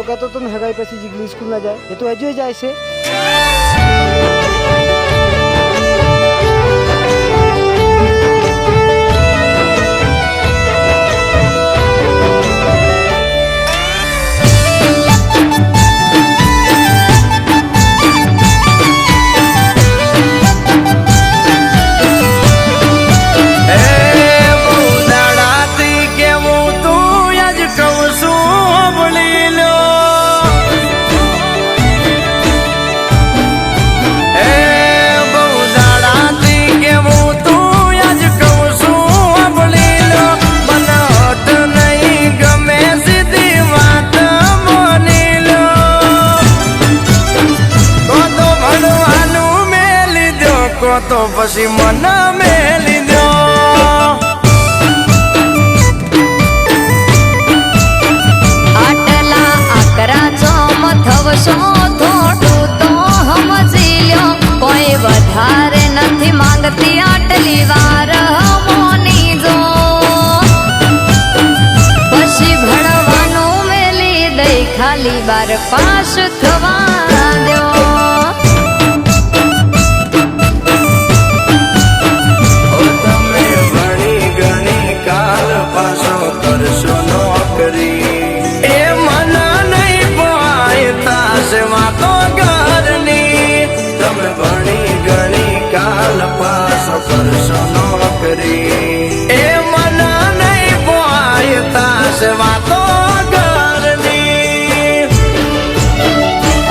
કહેતો તો ને હગાઈ પછી જીગલી સ્કૂલ ના જાય, એ તો હજુ જાય છે. તો પછી મન મેલી દો આટલા આકરા ચોમ થવશો થોડું તો સમજી લ્યો, કોઈ વધારે નથી માંગતી આટલી વાર મોની જો. પછી ભણવાનું મેલી દઈ ખાલી 12 પાસ થવા દો. કરશો નોકરી એ મન નહીં પોયતા સેવા તો ઘરની.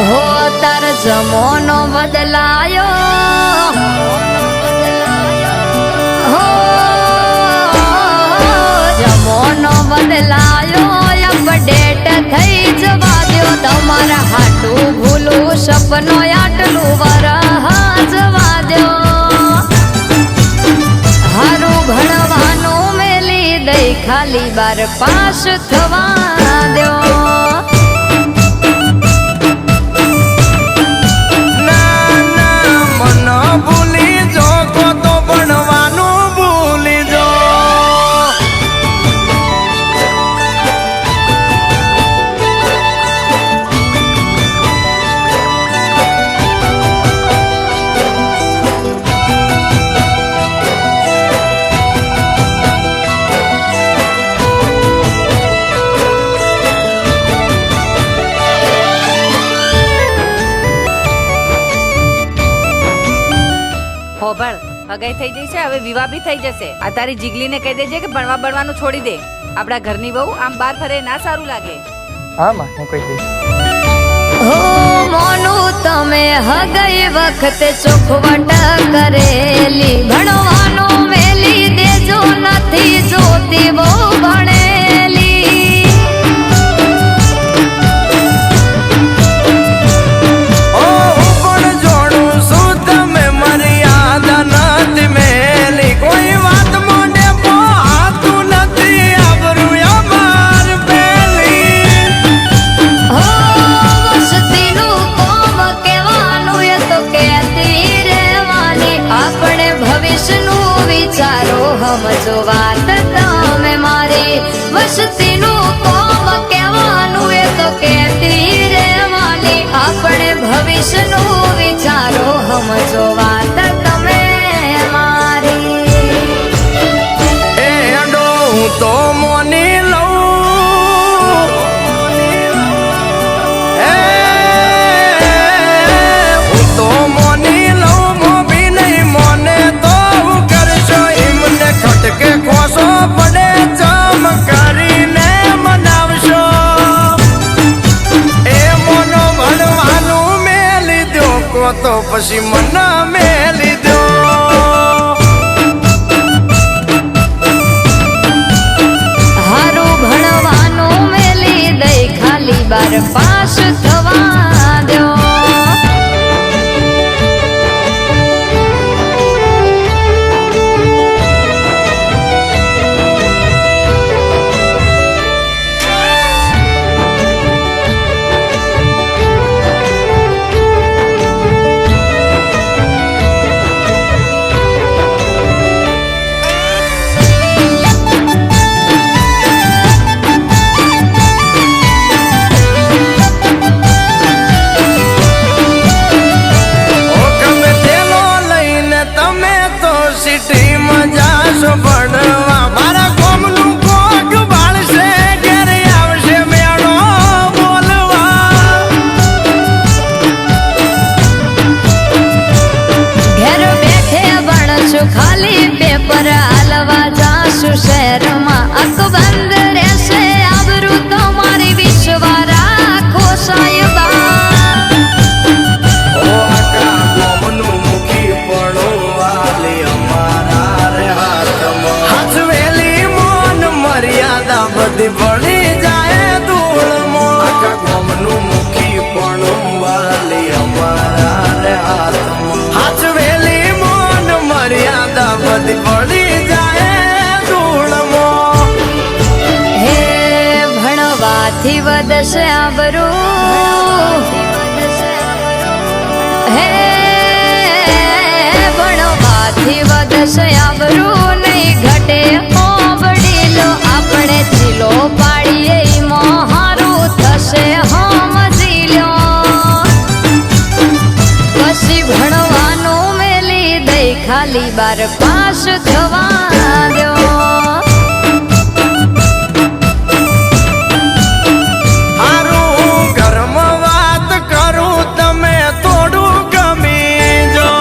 હો તાર જમોનો બદલાયો, હો જમોનો બદલાયો, અપડેટ થઈ જવા દો. તમારા હાટું ભૂલું સપનો આટલું વરહ જવા દો. હારું ભણવાનું મેલી દઈ ખાલી 12 પાસ થવા દો. ના ના મન ભૂલી જો તો ભણવાનું ભૂલી જો. હોભળ હગાઈ થઈ જઈ છે, હવે વિવાહ બી થઈ જશે. આ તારી જીગલીને કહી દેજે કે ભણવાનું છોડી દે. આપણા ઘરની બહુ આમ બહાર ફરે ના સારું લાગે. હા માં હું કહી દઈશ. હો મોનું તમે હગાઈ વખતે ચોખવટ કરેલી, ભણવાનું મેલી દેજો નથી જોતી બહુ ભણેલી. કોઈ વાત મોઢે પોહાતું નથી, આબરૂ અમાર પેલી. હો વસતીનું કોમ કહેવાનું એ તો કહેતી રહેવાની. આપણે ભવિષ્યનું વિચારો સમજો વાત તમે મારી. વસતીનું કોમ કહેવાનું એ તો કહેતી રહેવાની. આપણે ભવિષ્યનું વિચારો સમજો વાત તમે મારી. તો મોની લઉં હું તો મોની લઉં મોભી નહીં મોને તો હું કરશો એમને ખટકે ખોસો પડે ચમ કરીને મનાવશો. એ મોનો ભણવાનું મેલી દો કો તો પછી મન મેલી દો. ભણવાનું મેલી દઈ ખાલી 12 પાસ થવા દો. જલ્દી પડી જાય ધૂળમાં. હે ભણવાથી વધશે આબરૂ, હે ભણવાથી વધશે આબરૂ, નહીં ઘટે ઓ વડીલો, આપણે ચીલો પાડીએ ઈમાં હારું થશે સમજી લ્યો. પછી ભણવાનું મેલી દઈ ખાલી 12 પાસ થવા દો. હારું ઘરમાં વાત કરું તમે થોડું ગમી જો.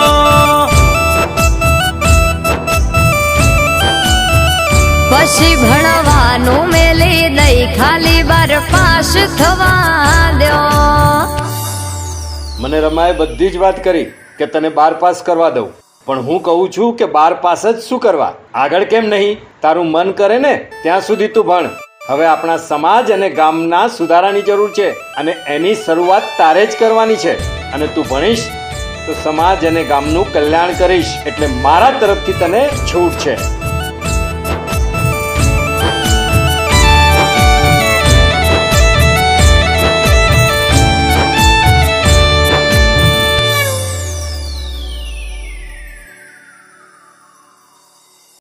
પછી ભણવાનું મેલી દઈ ખાલી 12 પાસ થવા દો. મને રમાએ બધી જ વાત કરી કે તને 12 પાસ કરવા દઉં, પણ હું કહું છું કે 12 પાસ જ શું કરવા, આગળ કેમ નહીં? તારું મન કરે ને ત્યાં સુધી તું ભણ. હવે આપણા સમાજ અને ગામના સુધારાની જરૂર છે અને એની શરૂઆત તારે જ કરવાની છે. અને તું ભણીશ તો સમાજ અને ગામનું કલ્યાણ કરીશ, એટલે મારા તરફથી તને છૂટ છે.